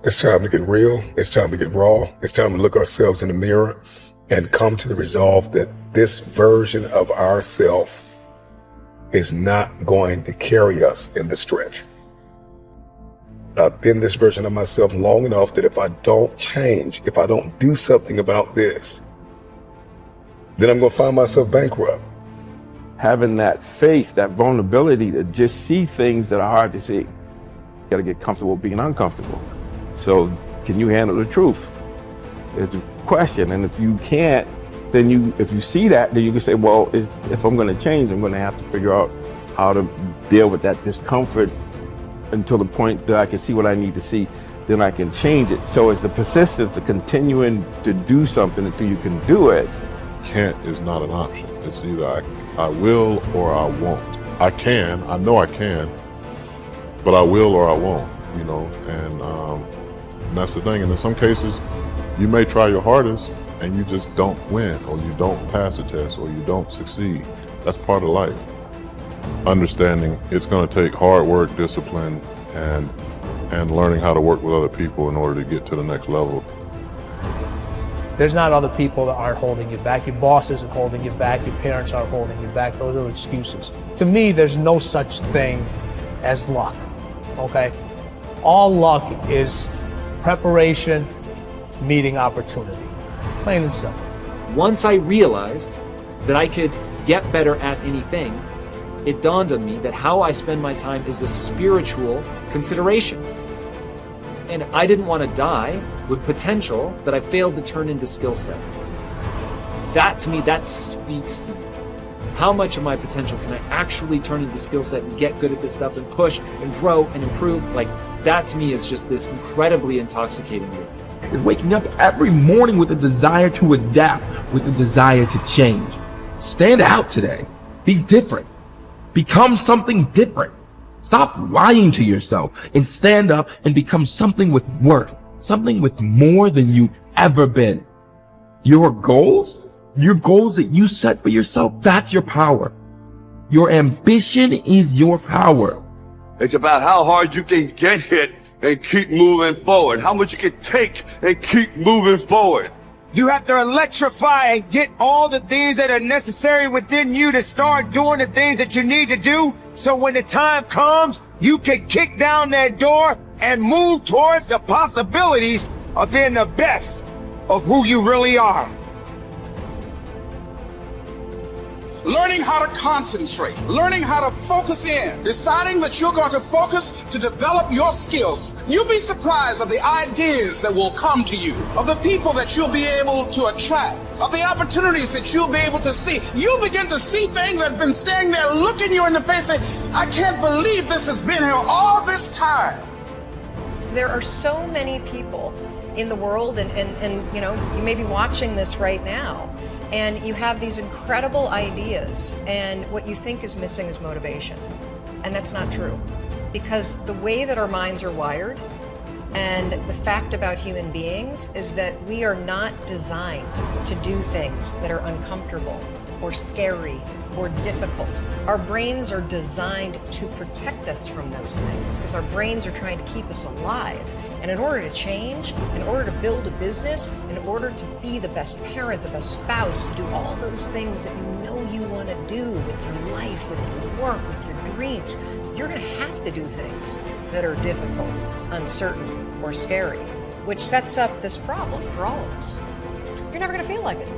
It's time to get real. It's time to get raw. It's time to look ourselves in the mirror and come to the resolve that this version of ourself is not going to carry us in the stretch. I've been this version of myself long enough that if I don't change, if I don't do something about this, then I'm going to find myself bankrupt. Having that faith, that vulnerability to just see things that are hard to see. You got to get comfortable being uncomfortable. So can you handle the truth? It's a question. And if you can't, then if you see that, then you can say, well, if I'm going to change, I'm going to have to figure out how to deal with that discomfort until the point that I can see what I need to see, then I can change it. So it's the persistence of continuing to do something until you can do it. Can't is not an option. It's either I will or I won't. I can, I know I can, but I will or I won't, you know, and that's the thing. And in some cases, you may try your hardest and you just don't win, or you don't pass a test, or you don't succeed. That's part of life. Understanding it's going to take hard work, discipline, and learning how to work with other people in order to get to the next level. There's not other people that aren't holding you back. Your boss isn't holding you back. Your parents aren't holding you back. Those are excuses. To me, there's no such thing as luck, okay? All luck is preparation meeting opportunity. Plain and simple. Once I realized that I could get better at anything, it dawned on me that how I spend my time is a spiritual consideration. And I didn't want to die with potential that I failed to turn into skill set. That, to me, that speaks to me. How much of my potential can I actually turn into skill set and get good at this stuff and push and grow and improve? Like, that to me is just this incredibly intoxicating feeling. Is waking up every morning with a desire to adapt, with a desire to change. Stand out today. Be different. Become something different. Stop lying to yourself and stand up and become something with worth, something with more than you've ever been. Your goals that you set for yourself, that's your power. Your ambition is your power. It's about how hard you can get hit and keep moving forward. How much you can take and keep moving forward. You have to electrify and get all the things that are necessary within you to start doing the things that you need to do. So when the time comes, you can kick down that door and move towards the possibilities of being the best of who you really are. Learning how to concentrate, learning how to focus in, deciding that you're going to focus to develop your skills. You'll be surprised of the ideas that will come to you, of the people that you'll be able to attract, of the opportunities that you'll be able to see. You'll begin to see things that have been standing there looking you in the face saying, I can't believe this has been here all this time. There are so many people in the world and you know, you may be watching this right now, and you have these incredible ideas, and what you think is missing is motivation. And that's not true. Because the way that our minds are wired, and the fact about human beings, is that we are not designed to do things that are uncomfortable or scary or difficult. Our brains are designed to protect us from those things, because our brains are trying to keep us alive. And in order to change, in order to build a business, in order to be the best parent, the best spouse, to do all those things that you know you want to do with your life, with your work, with your dreams, you're going to have to do things that are difficult, uncertain, or scary, which sets up this problem for all of us. You're never going to feel like it.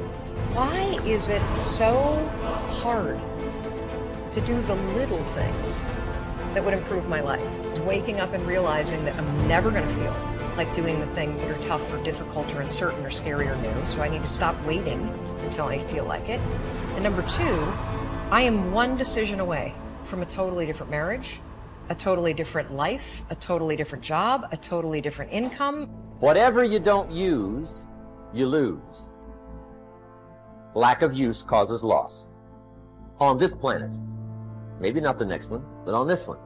Why is it so hard to do the little things that would improve my life? Waking up and realizing that I'm never going to feel like doing the things that are tough or difficult or uncertain or scary or new, so I need to stop waiting until I feel like it. And number two, I am one decision away from a totally different marriage, a totally different life, a totally different job, a totally different income. Whatever you don't use, you lose. Lack of use causes loss. On this planet. Maybe not the next one, but on this one.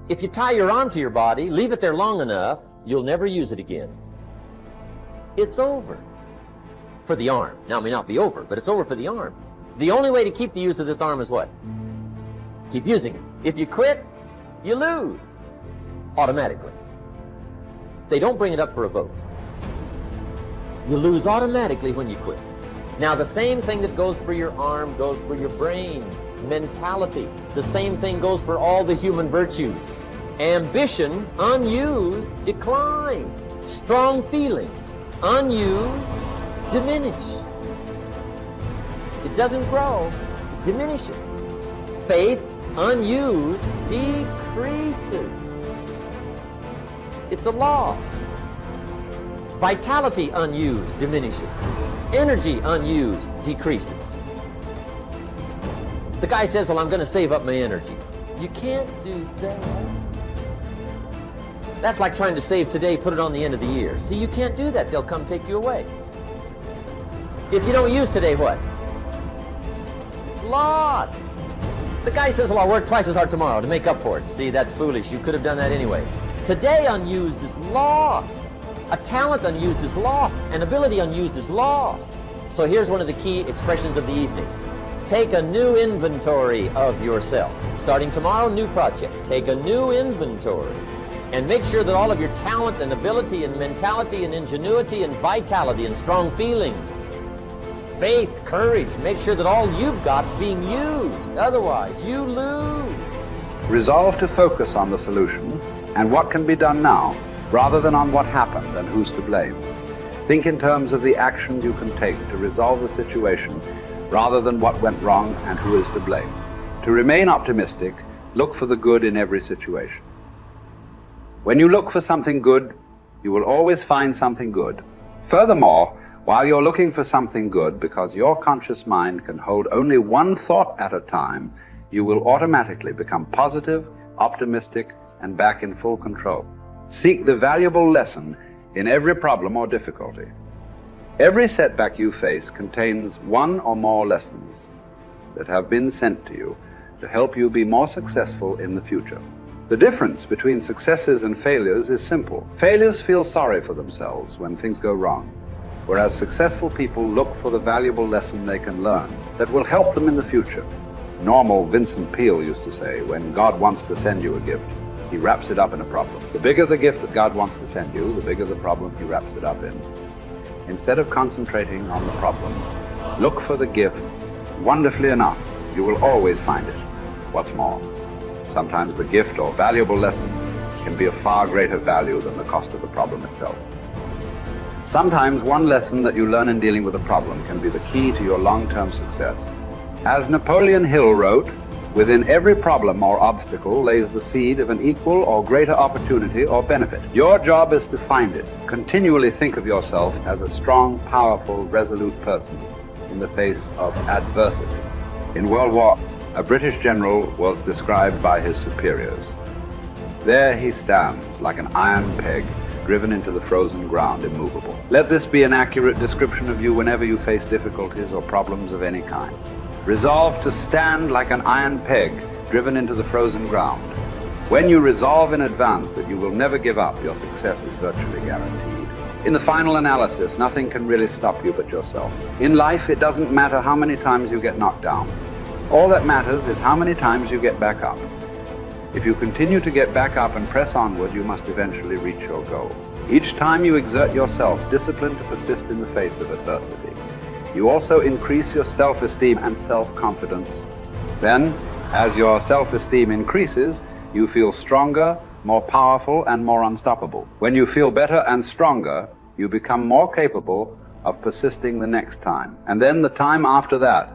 If you tie your arm to your body, leave it there long enough, you'll never use it again. It's over. For the arm. Now, it may not be over, but it's over for the arm. The only way to keep the use of this arm is what? Keep using it. If you quit, you lose. Automatically. They don't bring it up for a vote. You lose automatically when you quit. Now, the same thing that goes for your arm goes for your brain, mentality. The same thing goes for all the human virtues. Ambition, unused, decline. Strong feelings, unused, diminish. It doesn't grow, it diminishes. Faith, unused, decreases. It's a law. Vitality, unused, diminishes. Energy, unused, decreases. The guy says, well, I'm going to save up my energy. You can't do that. That's like trying to save today, put it on the end of the year. See, you can't do that. They'll come take you away. If you don't use today, what? It's lost. The guy says, well, I'll work twice as hard tomorrow to make up for it. See, that's foolish. You could have done that anyway. Today unused is lost. A talent unused is lost. An ability unused is lost. So here's one of the key expressions of the evening. Take a new inventory of yourself. Starting tomorrow, new project. Take a new inventory. And make sure that all of your talent and ability and mentality and ingenuity and vitality and strong feelings, faith, courage, make sure that all you've got's being used. Otherwise, you lose. Resolve to focus on the solution and what can be done now, rather than on what happened and who's to blame. Think in terms of the action you can take to resolve the situation, rather than what went wrong and who is to blame. To remain optimistic, look for the good in every situation. When you look for something good, you will always find something good. Furthermore, while you're looking for something good, because your conscious mind can hold only one thought at a time, you will automatically become positive, optimistic, and back in full control. Seek the valuable lesson in every problem or difficulty. Every setback you face contains one or more lessons that have been sent to you to help you be more successful in the future. The difference between successes and failures is simple. Failures feel sorry for themselves when things go wrong, whereas successful people look for the valuable lesson they can learn that will help them in the future. Normal Vincent Peale used to say, when God wants to send you a gift, he wraps it up in a problem. The bigger the gift that God wants to send you, the bigger the problem he wraps it up in. Instead of concentrating on the problem, look for the gift. Wonderfully enough, you will always find it. What's more, sometimes the gift or valuable lesson can be of far greater value than the cost of the problem itself. Sometimes one lesson that you learn in dealing with a problem can be the key to your long-term success. As Napoleon Hill wrote, within every problem or obstacle lays the seed of an equal or greater opportunity or benefit. Your job is to find it. Continually think of yourself as a strong, powerful, resolute person in the face of adversity. In World War, a British general was described by his superiors. There he stands like an iron peg driven into the frozen ground, immovable. Let this be an accurate description of you whenever you face difficulties or problems of any kind. Resolve to stand like an iron peg driven into the frozen ground. When you resolve in advance that you will never give up, your success is virtually guaranteed. In the final analysis, nothing can really stop you but yourself. In life, it doesn't matter how many times you get knocked down. All that matters is how many times you get back up. If you continue to get back up and press onward, you must eventually reach your goal. Each time you exert yourself, disciplined to persist in the face of adversity, you also increase your self-esteem and self-confidence. Then, as your self-esteem increases, you feel stronger, more powerful, and more unstoppable. When you feel better and stronger, you become more capable of persisting the next time, and then the time after that.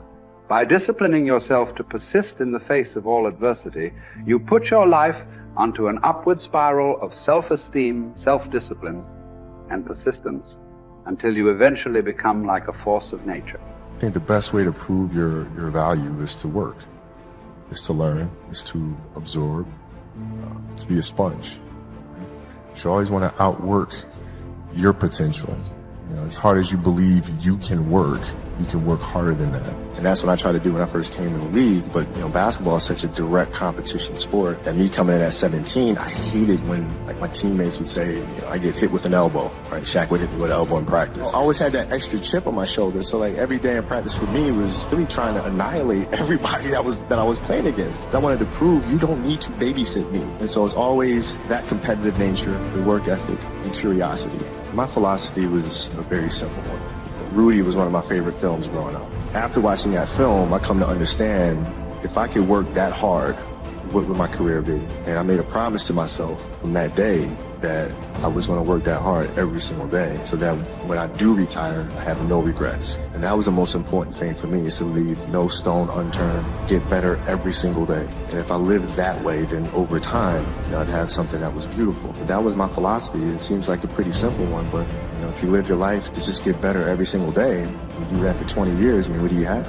By disciplining yourself to persist in the face of all adversity, you put your life onto an upward spiral of self-esteem, self-discipline, and persistence until you eventually become like a force of nature. I think the best way to prove your value is to work, is to learn, is to absorb, to be a sponge. You always want to outwork your potential. You know, as hard as you believe you can work harder than that. And that's what I tried to do when I first came in the league. But, you know, basketball is such a direct competition sport that me coming in at 17, I hated when, like, my teammates would say, you know, I get hit with an elbow, right? Shaq would hit me with an elbow in practice. I always had that extra chip on my shoulder. So, like, every day in practice for me was really trying to annihilate everybody that I was playing against. I wanted to prove you don't need to babysit me. And so it's always that competitive nature, the work ethic, and curiosity. My philosophy was a very simple one. Rudy was one of my favorite films growing up. After watching that film, I come to understand if I could work that hard, what would my career be? And I made a promise to myself from that day that I was going to work that hard every single day so that when I do retire, I have no regrets. And that was the most important thing for me, is to leave no stone unturned, get better every single day. And if I lived that way, then over time, I'd have something that was beautiful. But that was my philosophy. It seems like a pretty simple one, but if you live your life to just get better every single day, you do that for 20 years, what do you have?